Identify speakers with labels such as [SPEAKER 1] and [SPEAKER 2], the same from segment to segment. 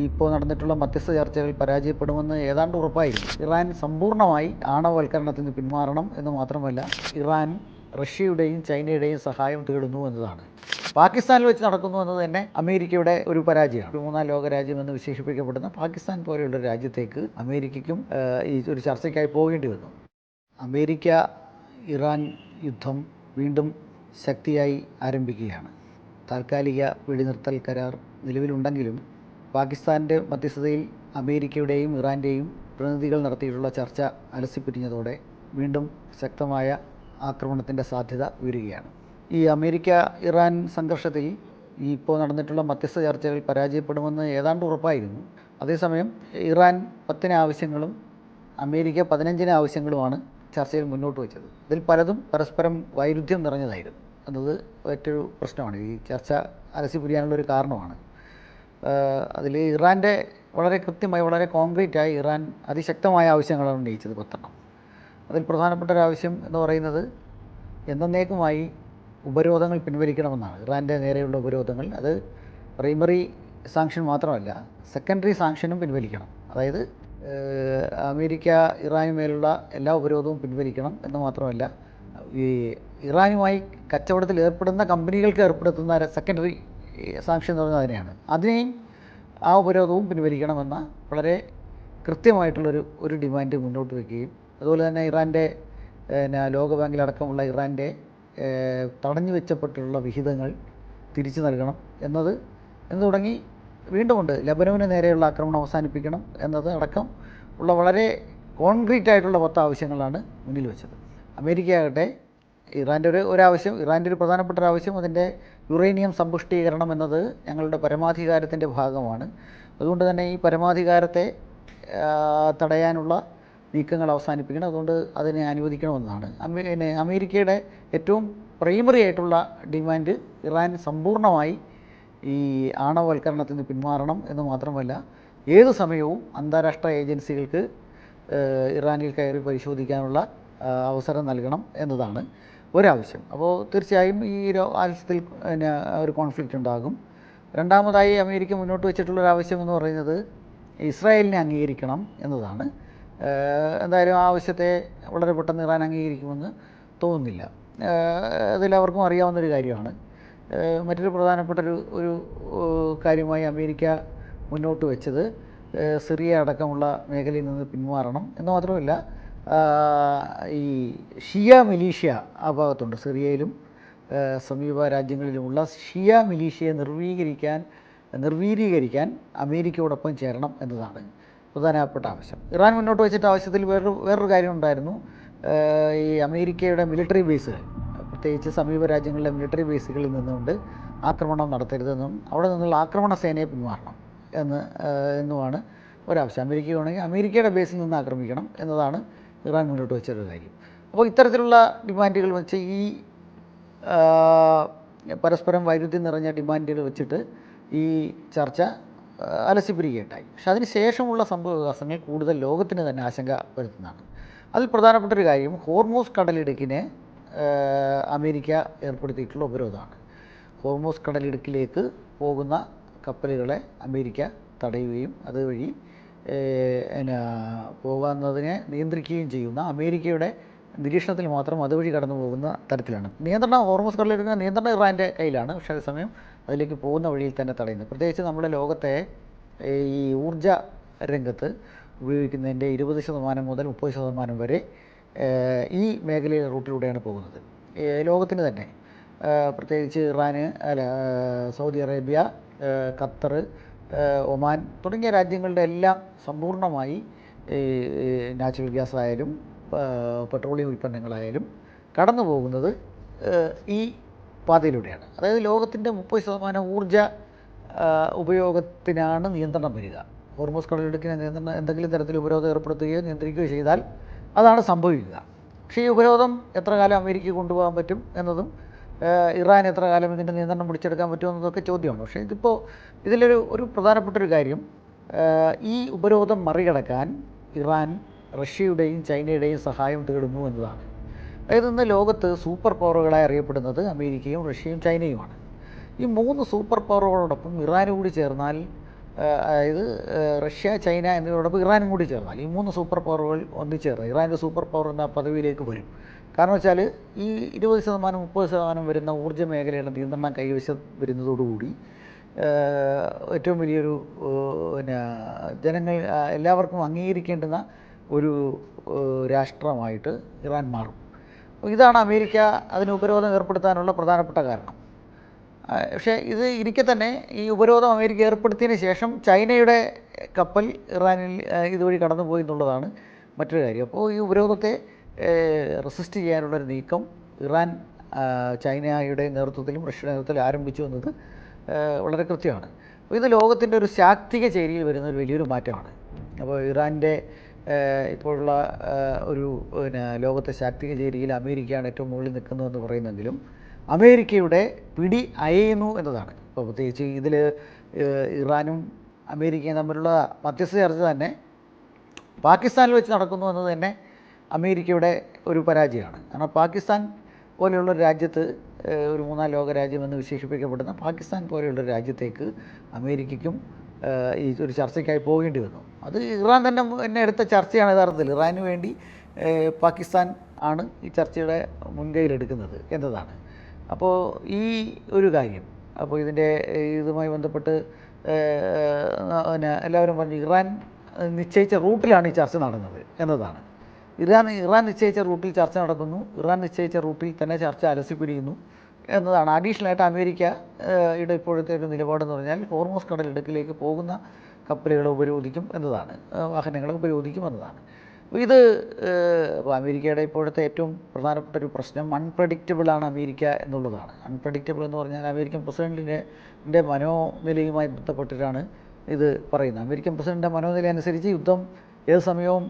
[SPEAKER 1] ഇപ്പോൾ നടന്നിട്ടുള്ള മധ്യസ്ഥ ചർച്ചകൾ പരാജയപ്പെടുമെന്ന് ഏതാണ്ട് ഉറപ്പായിരുന്നു. ഇറാൻ സമ്പൂർണ്ണമായി ആണവവൽക്കരണത്തിൽ നിന്ന് പിന്മാറണം എന്ന് മാത്രമല്ല, ഇറാൻ റഷ്യയുടെയും ചൈനയുടെയും സഹായം തേടുന്നു എന്നതാണ്. പാകിസ്ഥാനിൽ വെച്ച് നടക്കുന്നു എന്നത് തന്നെ അമേരിക്കയുടെ ഒരു പരാജയമാണ്. ഒരു മൂന്നാം ലോക രാജ്യം എന്ന് വിശേഷിപ്പിക്കപ്പെടുന്ന പാകിസ്ഥാൻ പോലെയുള്ള രാജ്യത്തേക്ക് അമേരിക്കയ്ക്കും ഈ ഒരു ചർച്ചയ്ക്കായി പോകേണ്ടി വന്നു. അമേരിക്ക ഇറാൻ യുദ്ധം വീണ്ടും ശക്തിയായി ആരംഭിക്കുകയാണ്. താൽക്കാലിക വെടിനിർത്തൽ കരാർ നിലവിലുണ്ടെങ്കിലും പാകിസ്ഥാൻ്റെ മധ്യസ്ഥതയിൽ അമേരിക്കയുടെയും ഇറാൻ്റെയും പ്രതിനിധികൾ നടത്തിയിട്ടുള്ള ചർച്ച അലസിപ്പിരിഞ്ഞതോടെ വീണ്ടും ശക്തമായ ആക്രമണത്തിൻ്റെ സാധ്യത ഉയരുകയാണ്. ഈ അമേരിക്ക ഇറാൻ സംഘർഷത്തിൽ ഇപ്പോൾ നടന്നിട്ടുള്ള മധ്യസ്ഥ ചർച്ചകൾ പരാജയപ്പെടുമെന്ന് ഏതാണ്ട് ഉറപ്പായിരുന്നു. അതേസമയം ഇറാൻ 10 ആവശ്യങ്ങളും അമേരിക്ക 15 ആവശ്യങ്ങളുമാണ് ചർച്ചയിൽ മുന്നോട്ട് വച്ചത്. ഇതിൽ പലതും പരസ്പരം വൈരുദ്ധ്യം നിറഞ്ഞതായിരുന്നു എന്നത് മറ്റൊരു പ്രശ്നമാണ്. ഈ ചർച്ച അലസിപ്പിരിയാനുള്ളൊരു കാരണമാണ്. അതിൽ ഇറാൻ്റെ വളരെ കൃത്യമായി വളരെ കോൺക്രീറ്റായി ഇറാൻ അതിശക്തമായ ആവശ്യങ്ങളാണ് ഉന്നയിച്ചത് 10. അതിൽ പ്രധാനപ്പെട്ട ഒരു ആവശ്യം എന്ന് പറയുന്നത് എന്നേക്കുമായി ഉപരോധങ്ങൾ പിൻവലിക്കണമെന്നാണ്. ഇറാൻ്റെ നേരെയുള്ള ഉപരോധങ്ങൾ, അത് പ്രൈമറി സാങ്ഷൻ മാത്രമല്ല, സെക്കൻഡറി സാങ്ഷനും പിൻവലിക്കണം. അതായത് അമേരിക്ക ഇറാനു മേലുള്ള എല്ലാ ഉപരോധവും പിൻവലിക്കണം എന്ന് മാത്രമല്ല, ഈ ഇറാനുമായി കച്ചവടത്തിൽ ഏർപ്പെടുന്ന കമ്പനികൾക്ക് ഏർപ്പെടുത്തുന്ന സെക്കൻഡറി സാങ്ഷൻ എന്ന് പറയുന്നത് അതിനെയാണ്. അതിനെയും ആ ഉപരോധവും പിൻവലിക്കണമെന്ന വളരെ കൃത്യമായിട്ടുള്ളൊരു ഡിമാൻഡ് മുന്നോട്ട് വയ്ക്കുകയും അതുപോലെ തന്നെ ഇറാൻ്റെ ലോകബാങ്കിലടക്കമുള്ള ഇറാൻ്റെ തടഞ്ഞു വെച്ചപ്പെട്ടുള്ള വിഹിതങ്ങൾ തിരിച്ചു നൽകണം എന്ന് തുടങ്ങി വീണ്ടുമുണ്ട്. ലബനോന് നേരെയുള്ള ആക്രമണം അവസാനിപ്പിക്കണം എന്നത് അടക്കം ഉള്ള വളരെ കോൺക്രീറ്റ് ആയിട്ടുള്ള 10 ആവശ്യങ്ങളാണ് മുന്നിൽ വെച്ചത്. അമേരിക്കയാകട്ടെ ഇറാൻ്റെ ഒരാവശ്യം, ഇറാൻ്റെ ഒരു പ്രധാനപ്പെട്ട ഒരാവശ്യം അതിൻ്റെ യുറേനിയം സമ്പുഷ്ടീകരണം എന്നത് ഞങ്ങളുടെ പരമാധികാരത്തിൻ്റെ ഭാഗമാണ്. അതുകൊണ്ട് തന്നെ ഈ പരമാധികാരത്തെ തടയാനുള്ള നീക്കങ്ങൾ അവസാനിപ്പിക്കണം, അതുകൊണ്ട് അതിനെ അനുവദിക്കണമെന്നാണ്. അമേരിക്കയുടെ ഏറ്റവും പ്രൈമറി ആയിട്ടുള്ള ഡിമാൻഡ് ഇറാൻ സമ്പൂർണ്ണമായി ഈ ആണവവൽക്കരണത്തിൽ നിന്ന് പിന്മാറണം എന്ന് മാത്രമല്ല, ഏത് സമയവും അന്താരാഷ്ട്ര ഏജൻസികൾക്ക് ഇറാനിൽ കയറി പരിശോധിക്കാനുള്ള അവസരം നൽകണം എന്നതാണ് ഒരാവശ്യം. അപ്പോൾ തീർച്ചയായും ഈ ആവശ്യത്തിൽ ഒരു കോൺഫ്ലിക്റ്റ് ഉണ്ടാകും. രണ്ടാമതായി അമേരിക്ക മുന്നോട്ട് വെച്ചിട്ടുള്ളൊരാവശ്യം എന്ന് പറയുന്നത് ഇസ്രായേലിനെ അംഗീകരിക്കണം എന്നതാണ്. എന്തായാലും ആ ആവശ്യത്തെ വളരെ പെട്ടെന്ന് ഇറാൻ അംഗീകരിക്കുമെന്ന് തോന്നുന്നില്ല. അതിലവർക്കും അറിയാവുന്നൊരു കാര്യമാണ്. മറ്റൊരു പ്രധാനപ്പെട്ട ഒരു കാര്യമായി അമേരിക്ക മുന്നോട്ട് വെച്ചത് സിറിയ അടക്കമുള്ള മേഖലയിൽ നിന്ന് പിന്മാറണം എന്ന് മാത്രമല്ല, ഈ ഷിയ മിലീഷ്യ ആ ഭാഗത്തുണ്ട്. സിറിയയിലും സമീപ രാജ്യങ്ങളിലുമുള്ള ഷിയ മിലീഷ്യയെ നിർവീരീകരിക്കാൻ അമേരിക്കയോടൊപ്പം ചേരണം എന്നതാണ് പ്രധാനപ്പെട്ട ആവശ്യം. ഇറാൻ മുന്നോട്ട് വെച്ചിട്ട് ആവശ്യത്തിൽ വേറൊരു കാര്യം ഉണ്ടായിരുന്നു. ഈ അമേരിക്കയുടെ മിലിറ്ററി ബേസുകൾ, പ്രത്യേകിച്ച് സമീപ രാജ്യങ്ങളിലെ മിലിറ്ററി ബേസുകളിൽ നിന്നുകൊണ്ട് ആക്രമണം നടത്തരുതെന്നും അവിടെ നിന്നുള്ള ആക്രമണ സേനയെ പിന്മാറണം എന്നുമാണ് ഒരാവശ്യം. അമേരിക്കയാണെങ്കിൽ അമേരിക്കയുടെ ബേസിൽ നിന്ന് ആക്രമിക്കണം എന്നതാണ് ഇറാൻ മുന്നോട്ട് വെച്ചൊരു കാര്യം. അപ്പോൾ ഇത്തരത്തിലുള്ള ഡിമാൻഡുകൾ വെച്ച് ഈ പരസ്പരം വൈരുദ്ധ്യം നിറഞ്ഞ ഡിമാൻഡുകൾ വെച്ചിട്ട് ഈ ചർച്ച അലസിപ്പിരിക്കുകയുണ്ടായി. പക്ഷെ അതിന് ശേഷമുള്ള സംഭവ വികാസങ്ങൾ കൂടുതൽ ലോകത്തിന് തന്നെ ആശങ്ക വരുത്തുന്നതാണ്. അതിൽ പ്രധാനപ്പെട്ടൊരു കാര്യം ഹോർമൂസ് കടലിടുക്കിനെ അമേരിക്ക ഏർപ്പെടുത്തിയിട്ടുള്ള ഉപരോധമാണ്. ഹോർമൂസ് കടലിടുക്കിലേക്ക് പോകുന്ന കപ്പലുകളെ അമേരിക്ക തടയുകയും അതുവഴി പോകുന്നതിനെ നിയന്ത്രിക്കുകയും ചെയ്യുന്ന, അമേരിക്കയുടെ നിരീക്ഷണത്തിൽ മാത്രം അതുവഴി കടന്നു പോകുന്ന തരത്തിലാണ് നിയന്ത്രണം. ഹോർമൂസ് കടലിടുക്കിന് നിയന്ത്രണം ഇറാൻ്റെ കയ്യിലാണ്, പക്ഷേ അതേസമയം അതിലേക്ക് പോകുന്ന വഴിയിൽ തന്നെ തടയുന്നത്. പ്രത്യേകിച്ച് നമ്മുടെ ലോകത്തെ ഈ ഊർജ രംഗത്ത് ഉപയോഗിക്കുന്നതിൻ്റെ 20% മുതൽ 30% വരെ ഈ മേഖലയിലെ റൂട്ടിലൂടെയാണ് പോകുന്നത്. ലോകത്തിന് തന്നെ പ്രത്യേകിച്ച് ഇറാന്, സൗദി അറേബ്യ, ഖത്തർ, ഒമാൻ തുടങ്ങിയ രാജ്യങ്ങളുടെ എല്ലാം സമ്പൂർണ്ണമായി നാച്ചുറൽ ഗ്യാസ് ആയാലും പെട്രോളിയം ഉൽപ്പന്നങ്ങളായാലും കടന്നു പോകുന്നത് ഈ പാതയിലൂടെയാണ്. അതായത് ലോകത്തിൻ്റെ 30% ഊർജ ഉപയോഗത്തിനാണ് നിയന്ത്രണം വരിക. ഹോർമൂസ് കടലിടുക്കിനെ എന്തെങ്കിലും തരത്തിൽ ഉപരോധം ഏർപ്പെടുത്തുകയോ നിയന്ത്രിക്കുകയോ ചെയ്താൽ അതാണ് സംഭവിക്കുക. പക്ഷേ ഈ ഉപരോധം എത്ര കാലം അമേരിക്ക കൊണ്ടുപോകാൻ പറ്റും എന്നതും ഇറാൻ എത്ര കാലം ഇതിൻ്റെ നിയന്ത്രണം പിടിച്ചെടുക്കാൻ പറ്റുമെന്നതൊക്കെ ചോദ്യമാണ്. പക്ഷേ ഇതിലൊരു പ്രധാനപ്പെട്ടൊരു കാര്യം, ഈ ഉപരോധം മറികടക്കാൻ ഇറാൻ റഷ്യയുടെയും ചൈനയുടെയും സഹായം തേടുന്നു എന്നതാണ്. അതായത് ഇന്ന് ലോകത്ത് സൂപ്പർ പവറുകളായി അറിയപ്പെടുന്നത് അമേരിക്കയും റഷ്യയും ചൈനയുമാണ്. ഈ 3 സൂപ്പർ പവറുകളോടൊപ്പം ഇറാൻ കൂടി ചേർന്നാൽ അതായത് റഷ്യ, ചൈന എന്നിവരോടൊപ്പം ഇറാനും കൂടി ചേർന്നാൽ ഈ 3 സൂപ്പർ പവറുകൾ ഒന്നിച്ചേർന്ന് ഇറാൻ്റെ സൂപ്പർ പവർ എന്ന പദവിയിലേക്ക് വരും. കാരണം വെച്ചാൽ ഈ 20% 30% വരുന്ന ഊർജ്ജ മേഖലയുടെ നിയന്ത്രണം കൈവശം വരുന്നതോടുകൂടി ഏറ്റവും വലിയൊരു പിന്നെ ജനങ്ങൾ എല്ലാവർക്കും അംഗീകരിക്കേണ്ടുന്ന ഒരു രാഷ്ട്രമായിട്ട് ഇറാൻ മാറും. ഇതാണ് അമേരിക്ക അതിന് ഉപരോധം ഏർപ്പെടുത്താനുള്ള പ്രധാനപ്പെട്ട കാരണം. പക്ഷേ ഇത് ഇരിക്കെ തന്നെ ഈ ഉപരോധം അമേരിക്ക ഏർപ്പെടുത്തിയതിന് ശേഷം ചൈനയുടെ കപ്പൽ ഇറാനിൽ ഇതുവഴി കടന്നുപോയി എന്നുള്ളതാണ് മറ്റൊരു കാര്യം. അപ്പോൾ ഈ ഉപരോധത്തെ റെസിസ്റ്റ് ചെയ്യാനുള്ളൊരു നീക്കം ഇറാൻ ചൈനയുടെ നേതൃത്വത്തിലും റഷ്യയുടെ നേതൃത്വത്തിലും ആരംഭിച്ചു എന്നത് വളരെ കൃത്യമാണ്. അപ്പോൾ ഇത് ലോകത്തിൻ്റെ ഒരു ശാക്തിക ചേരിയിൽ വരുന്ന ഒരു വലിയൊരു മാറ്റമാണ്. അപ്പോൾ ഇറാൻ്റെ ഇപ്പോഴുള്ള ഒരു ലോകത്തെ ശാക്തിക ചേരിയിൽ അമേരിക്കയാണ് ഏറ്റവും മുകളിൽ നിൽക്കുന്നതെന്ന് പറയുന്നെങ്കിലും അമേരിക്കയുടെ പിടി അയയുന്നു എന്നതാണ്. ഇപ്പോൾ പ്രത്യേകിച്ച് ഇതിൽ ഇറാനും അമേരിക്കയും തമ്മിലുള്ള മധ്യസ്ഥ ചർച്ച തന്നെ പാകിസ്ഥാനിൽ വെച്ച് നടക്കുന്നു എന്നത് തന്നെ അമേരിക്കയുടെ ഒരു പരാജയമാണ്. കാരണം പാകിസ്ഥാൻ പോലെയുള്ള ഒരു രാജ്യത്ത്, ഒരു 3-ാം ലോക രാജ്യമെന്ന് വിശേഷിപ്പിക്കപ്പെടുന്ന പാകിസ്ഥാൻ പോലെയുള്ള ഒരു രാജ്യത്തേക്ക് അമേരിക്കയ്ക്കും ഈ ഒരു ചർച്ചയ്ക്കായി പോകേണ്ടി വന്നു. അത് ഇറാൻ തന്നെ എടുത്ത ചർച്ചയാണ് യഥാർത്ഥത്തിൽ. ഇറാന് വേണ്ടി പാകിസ്ഥാൻ ആണ് ഈ ചർച്ചയുടെ മുൻകൈയിലെടുക്കുന്നത് എന്നതാണ്. അപ്പോൾ ഈ ഒരു കാര്യം, അപ്പോൾ ഇതുമായി ബന്ധപ്പെട്ട് എല്ലാവരും പറഞ്ഞു ഇറാൻ നിശ്ചയിച്ച റൂട്ടിലാണ് ഈ ചർച്ച നടന്നത് എന്നതാണ്. ഇറാൻ നിശ്ചയിച്ച റൂട്ടിൽ ചർച്ച നടക്കുന്നു, ഇറാൻ നിശ്ചയിച്ച റൂട്ടിൽ തന്നെ ചർച്ച അലസിപ്പിടിക്കുന്നു എന്നതാണ്. അഡീഷണലായിട്ട് അമേരിക്കയുടെ ഇപ്പോഴത്തെ ഒരു നിലപാടെന്ന് പറഞ്ഞാൽ ഹോർമൂസ് കടലിടുക്കിലേക്ക് പോകുന്ന കപ്പലുകളെ ഉപരോധിക്കും എന്നതാണ്, വാഹനങ്ങളെ ഉപരോധിക്കും എന്നതാണ്. ഇത് അമേരിക്കയുടെ ഇപ്പോഴത്തെ ഏറ്റവും പ്രധാനപ്പെട്ട ഒരു പ്രശ്നം അൺപ്രഡിക്റ്റബിളാണ് അമേരിക്ക എന്നുള്ളതാണ്. അൺപ്രഡിക്റ്റബിൾ എന്ന് പറഞ്ഞാൽ അമേരിക്കൻ പ്രസിഡൻറ്റിൻ്റെ മനോനിലയുമായി ബന്ധപ്പെട്ടിട്ടാണ് ഇത് പറയുന്നത്. അമേരിക്കൻ പ്രസിഡൻറ്റിൻ്റെ മനോനില അനുസരിച്ച് യുദ്ധം ഏത് സമയവും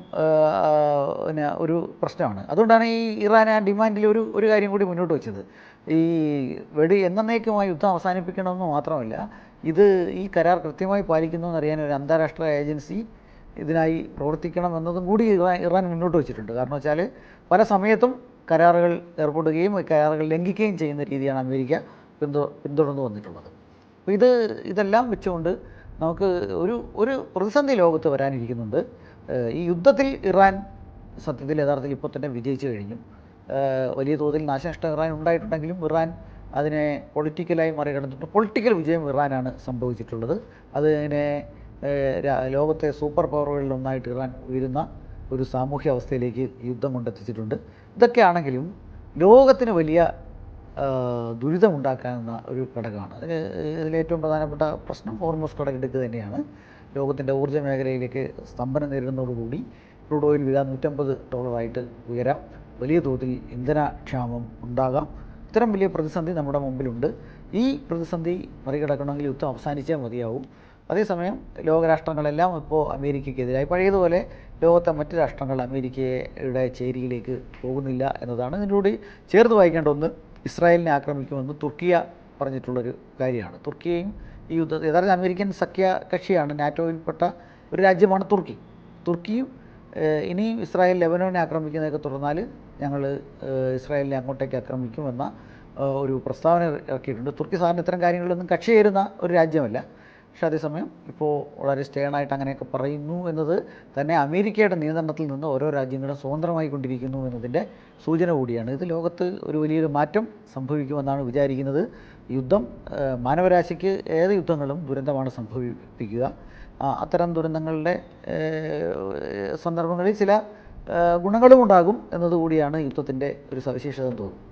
[SPEAKER 1] ഒരു പ്രശ്നമാണ്. അതുകൊണ്ടാണ് ഈ ഇറാൻ ആ ഡിമാൻഡിൽ ഒരു കാര്യം കൂടി മുന്നോട്ട് വെച്ചത്. ഈ എന്നേക്കുമായി യുദ്ധം അവസാനിപ്പിക്കണമെന്ന് മാത്രമല്ല, ഈ കരാർ കൃത്യമായി പാലിക്കുന്നതെന്നറിയാൻ ഒരു അന്താരാഷ്ട്ര ഏജൻസി ഇതിനായി പ്രവർത്തിക്കണം എന്നതും കൂടി ഇറാൻ മുന്നോട്ട് വെച്ചിട്ടുണ്ട്. കാരണം വെച്ചാൽ പല സമയത്തും കരാറുകൾ ഏർപ്പെടുകയും കരാറുകൾ ലംഘിക്കുകയും ചെയ്യുന്ന രീതിയാണ് അമേരിക്ക പിന്തുടർന്നു വന്നിട്ടുള്ളത്. അപ്പോൾ ഇതെല്ലാം വെച്ചുകൊണ്ട് നമുക്ക് ഒരു പ്രതിസന്ധി ലോകത്ത് വരാനിരിക്കുന്നുണ്ട്. ഈ യുദ്ധത്തിൽ ഇറാൻ സത്യത്തിൽ യഥാർത്ഥത്തിൽ ഇപ്പോൾ തന്നെ വിജയിച്ചു കഴിഞ്ഞു. വലിയ തോതിൽ നാശനഷ്ടം ഇറാൻ ഉണ്ടായിട്ടുണ്ടെങ്കിലും ഇറാൻ അതിനെ പൊളിറ്റിക്കലായി മറികടന്നിട്ട് പൊളിറ്റിക്കൽ വിജയം ഇറാനാണ് സംഭവിച്ചിട്ടുള്ളത്. അതിനെ ലോകത്തെ സൂപ്പർ പവറുകളിലൊന്നായിട്ട് ഇറാൻ ഉയരുന്ന ഒരു സാമൂഹ്യ അവസ്ഥയിലേക്ക് യുദ്ധം കൊണ്ടെത്തിച്ചിട്ടുണ്ട്. ഇതൊക്കെയാണെങ്കിലും ലോകത്തിന് വലിയ ദുരിതമുണ്ടാക്കാവുന്ന ഒരു ഘടകമാണ്. ഇതിലേറ്റവും പ്രധാനപ്പെട്ട പ്രശ്നം ഹോർമൂസ് കടലിടുക്ക് തന്നെയാണ്. ലോകത്തിൻ്റെ ഊർജ്ജ മേഖലയിലേക്ക് സ്തംഭനം നേരിടുന്നതോടുകൂടി ക്രൂഡ് ഓയിൽ വില $150 ഉയരാം. വലിയ തോതിൽ ഇന്ധനക്ഷാമം ഉണ്ടാകാം. ഇത്തരം വലിയ പ്രതിസന്ധി നമ്മുടെ മുമ്പിലുണ്ട്. ഈ പ്രതിസന്ധി മറികടക്കണമെങ്കിൽ യുദ്ധം അവസാനിച്ചേ മതിയാവും. അതേസമയം ലോകരാഷ്ട്രങ്ങളെല്ലാം ഇപ്പോൾ അമേരിക്കയ്ക്കെതിരായി പഴയതുപോലെ ലോകത്തെ മറ്റ് രാഷ്ട്രങ്ങൾ അമേരിക്കയുടെ ചേരിയിലേക്ക് പോകുന്നില്ല എന്നതാണ്. ഇതിലൂടെ ചേർത്ത് വായിക്കേണ്ട ഒന്ന്, ഇസ്രായേലിനെ ആക്രമിക്കുമെന്ന് തുർക്കിയ പറഞ്ഞിട്ടുള്ളൊരു കാര്യമാണ്. തുർക്കിയെയും ഈ യുദ്ധത്തിൽ യഥാർത്ഥ അമേരിക്കൻ സഖ്യ കക്ഷിയാണ്, നാറ്റോയിൽപ്പെട്ട ഒരു രാജ്യമാണ് തുർക്കിയും ഇനിയും ഇസ്രായേൽ ലെബനോനെ ആക്രമിക്കുന്നതൊക്കെ തുടർന്നാൽ ഞങ്ങൾ ഇസ്രായേലിനെ അങ്ങോട്ടേക്ക് ആക്രമിക്കുമെന്ന ഒരു പ്രസ്താവന ഇറക്കിയിട്ടുണ്ട്. തുർക്കി സാറിന് ഇത്തരം കാര്യങ്ങളിലൊന്നും കക്ഷി ചേരുന്ന ഒരു രാജ്യമല്ല. പക്ഷേ അതേസമയം ഇപ്പോൾ വളരെ സ്റ്റേണായിട്ട് അങ്ങനെയൊക്കെ പറയുന്നു എന്നത് തന്നെ അമേരിക്കയുടെ നിയന്ത്രണത്തിൽ നിന്ന് ഓരോ രാജ്യങ്ങളും സ്വതന്ത്രമായി കൊണ്ടിരിക്കുന്നു എന്നതിൻ്റെ സൂചന കൂടിയാണ്. ഇത് ലോകത്ത് ഒരു വലിയൊരു മാറ്റം സംഭവിക്കുമെന്നാണ് വിചാരിക്കുന്നത്. യുദ്ധം മാനവരാശിക്ക് ഏത് യുദ്ധങ്ങളും ദുരന്തമാണ് സംഭവിപ്പിക്കുക. അത്തരം ദുരന്തങ്ങളുടെ സന്ദർഭങ്ങളിൽ ചില ഗുണങ്ങളും ഉണ്ടാകും എന്നതുകൂടിയാണ് യുദ്ധത്തിൻ്റെ ഒരു സവിശേഷത തോന്നുന്നു.